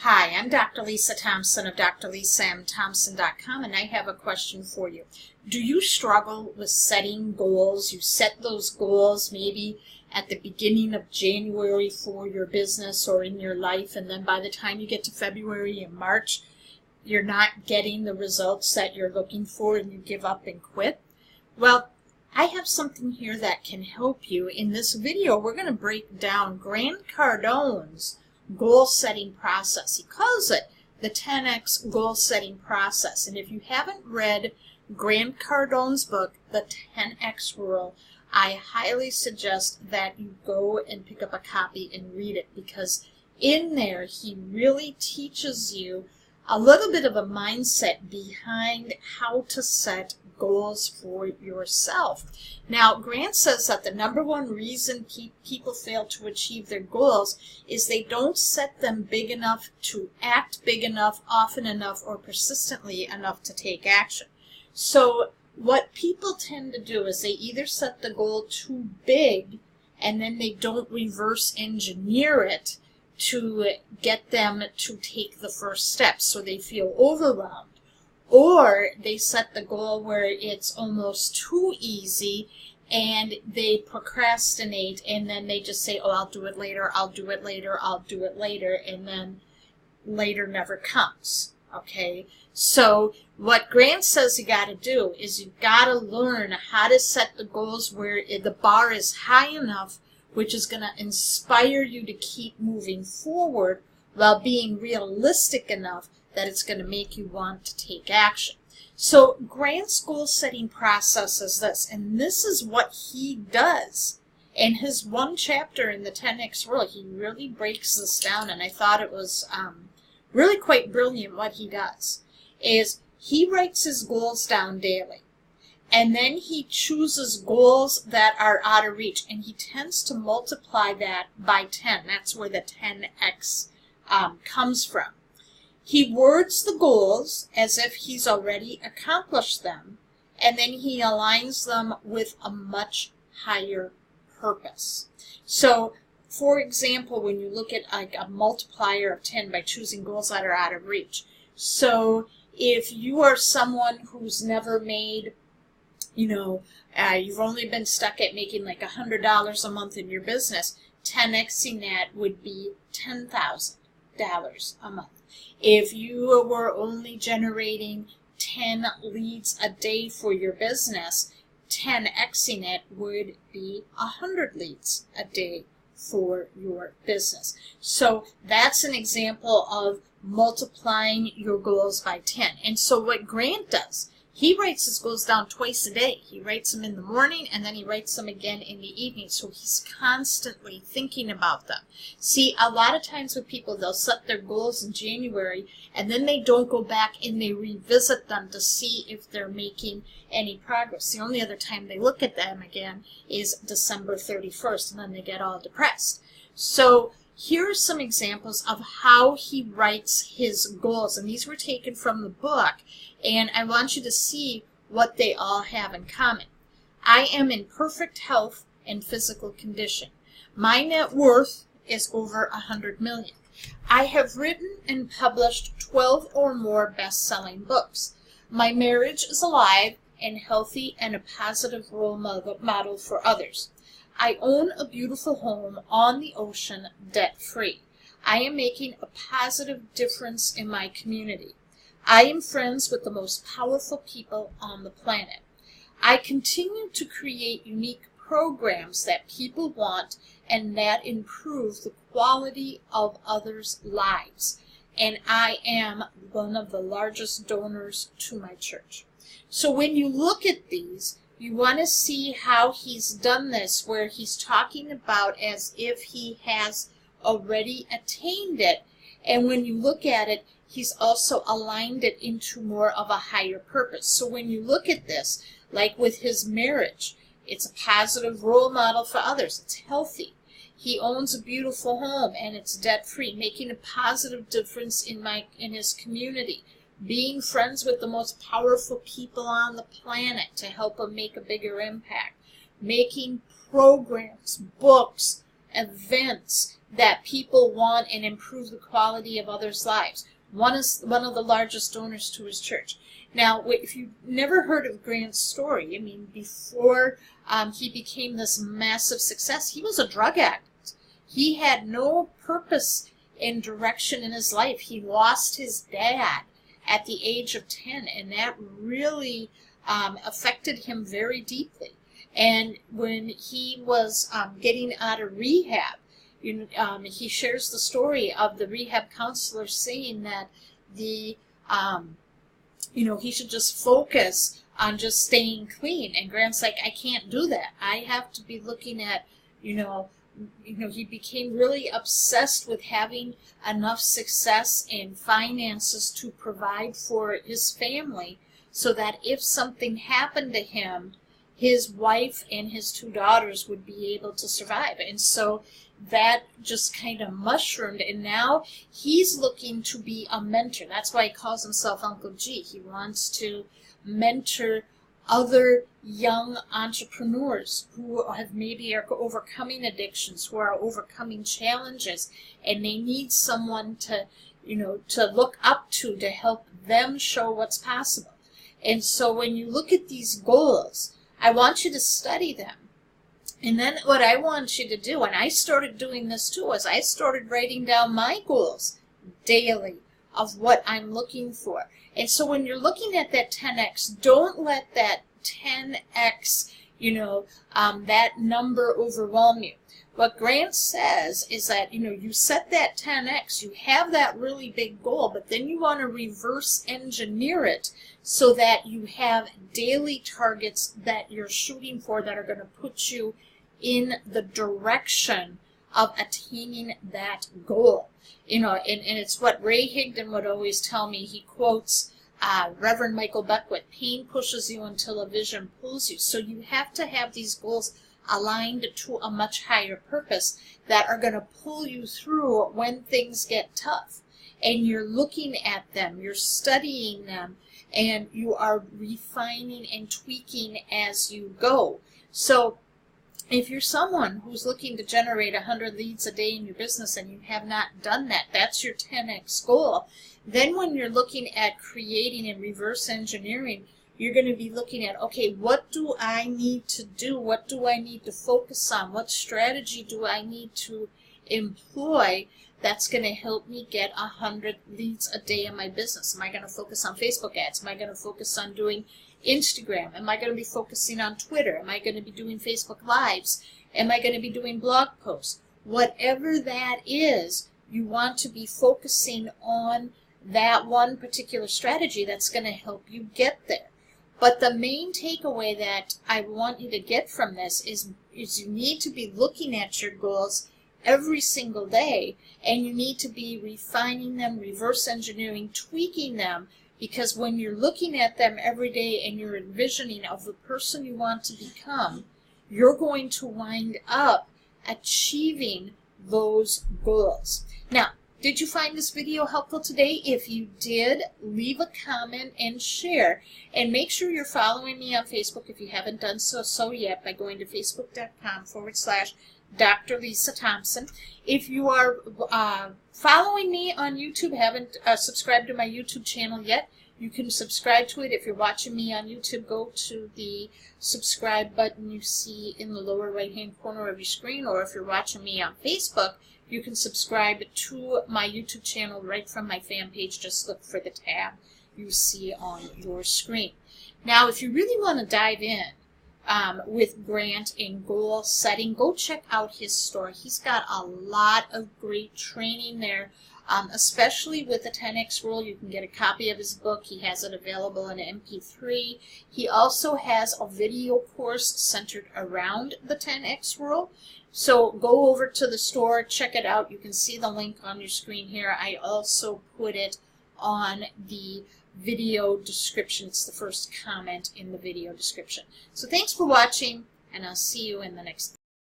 Hi, I'm Dr. Lisa Thompson of drlisamthompson.com, and I have a question for you. Do you struggle with setting goals? You set those goals maybe at the beginning of January for your business or in your life, and then by the time you get to February and March, you're not getting the results that you're looking for and you give up and quit? Well, I have something here that can help you. In this video, we're going to break down Grant Cardone's goal-setting process. He calls it the 10x goal-setting process. And if you haven't read Grant Cardone's book, The 10x Rule, I highly suggest that you go and pick up a copy and read it, because in there he really teaches you a little bit of a mindset behind how to set goals for yourself. Now, Grant says that the number one reason people fail to achieve their goals is they don't set them big enough to act big enough, often enough, or persistently enough to take action. So what people tend to do is they either set the goal too big and then they don't reverse engineer it to get them to take the first step, so they feel overwhelmed. Or they set the goal where it's almost too easy and they procrastinate, and then they just say, oh, I'll do it later, I'll do it later, I'll do it later, and then later never comes. Okay? So what Grant says you got to do is you got to learn how to set the goals where the bar is high enough, which is going to inspire you to keep moving forward while being realistic enough that it's going to make you want to take action. So Grant's goal-setting process is this, and this is what he does. In his one chapter in the 10x Rule, he really breaks this down, and I thought it was really quite brilliant what he does. Is he writes his goals down daily, and then he chooses goals that are out of reach, and he tends to multiply that by 10. That's where the 10x comes from. He words the goals as if he's already accomplished them, and then he aligns them with a much higher purpose. So, for example, when you look at like a multiplier of 10 by choosing goals that are out of reach. So, if you are someone who's never made, you've only been stuck at making like $100 a month in your business, 10xing that would be $10,000 a month. If you were only generating 10 leads a day for your business, 10xing it would be 100 leads a day for your business. So that's an example of multiplying your goals by 10. And so what Grant does, he writes his goals down twice a day. He writes them in the morning and then he writes them again in the evening. So he's constantly thinking about them. See, a lot of times with people, they'll set their goals in January and then they don't go back and they revisit them to see if they're making any progress. The only other time they look at them again is December 31st, and then they get all depressed. So here are some examples of how he writes his goals, and these were taken from the book, and I want you to see what they all have in common. I am in perfect health and physical condition. My net worth is over 100 million. I have written and published 12 or more best-selling books. My marriage is alive and healthy and a positive role model for others. I own a beautiful home on the ocean, debt-free. I am making a positive difference in my community. I am friends with the most powerful people on the planet. I continue to create unique programs that people want and that improve the quality of others' lives. And I am one of the largest donors to my church. So when you look at these, you want to see how he's done this, where he's talking about as if he has already attained it. And when you look at it, he's also aligned it into more of a higher purpose. So when you look at this, like with his marriage, it's a positive role model for others. It's healthy. He owns a beautiful home and it's debt-free, making a positive difference in his community. Being friends with the most powerful people on the planet to help them make a bigger impact. Making programs, books, events, that people want and improve the quality of others' lives. One is one of the largest donors to his church. Now, if you've never heard of Grant's story, I mean, before he became this massive success, he was a drug addict. He had no purpose and direction in his life. He lost his dad at the age of 10, and that really affected him very deeply. And when he was getting out of rehab, he shares the story of the rehab counselor saying that he should just focus on just staying clean. And Grant's like, I can't do that. I have to be looking at, he became really obsessed with having enough success and finances to provide for his family so that if something happened to him, his wife and his 2 daughters would be able to survive. And so that just kind of mushroomed, and now he's looking to be a mentor. That's why he calls himself Uncle G. He wants to mentor other young entrepreneurs who are overcoming addictions, who are overcoming challenges, and they need someone to look up to help them show what's possible. And so when you look at these goals, I want you to study them. And then what I want you to do, and I started doing this too, is I started writing down my goals daily of what I'm looking for. And so when you're looking at that 10x, don't let that 10x, that number overwhelm you. What Grant says is that, you set that 10x, you have that really big goal, but then you want to reverse engineer it so that you have daily targets that you're shooting for that are going to put you in the direction of attaining that goal. And it's what Ray Higdon would always tell me. He quotes Reverend Michael Beckwith, pain pushes you until a vision pulls you. So you have to have these goals aligned to a much higher purpose that are going to pull you through when things get tough. And you're looking at them, you're studying them, and you are refining and tweaking as you go. So if you're someone who's looking to generate 100 leads a day in your business and you have not done that, that's your 10x goal. Then when you're looking at creating and reverse engineering, you're going to be looking at, okay, what do I need to do? What do I need to focus on? What strategy do I need to employ that's going to help me get 100 leads a day in my business? Am I going to focus on Facebook ads? Am I going to focus on doing Instagram? Am I going to be focusing on Twitter? Am I going to be doing Facebook Lives? Am I going to be doing blog posts? Whatever that is, you want to be focusing on that one particular strategy that's going to help you get there. But the main takeaway that I want you to get from this is you need to be looking at your goals every single day, and you need to be refining them, reverse engineering, tweaking them, because when you're looking at them every day and you're envisioning of the person you want to become, you're going to wind up achieving those goals. Now, did you find this video helpful today? If you did, leave a comment and share. And make sure you're following me on Facebook if you haven't done so yet by going to facebook.com/Dr. Lisa Thompson. If you are following me on YouTube, haven't subscribed to my YouTube channel yet, you can subscribe to it. If you're watching me on YouTube, go to the subscribe button you see in the lower right-hand corner of your screen. Or if you're watching me on Facebook, you can subscribe to my YouTube channel right from my fan page. Just look for the tab you see on your screen. Now, if you really want to dive in with Grant in goal setting, go check out his store. He's got a lot of great training there, especially with the 10X rule. You can get a copy of his book. He has it available in MP3. He also has a video course centered around the 10X rule. So go over to the store, check it out. You can see the link on your screen here. I also put it on the video description. It's the first comment in the video description. So thanks for watching, and I'll see you in the next video.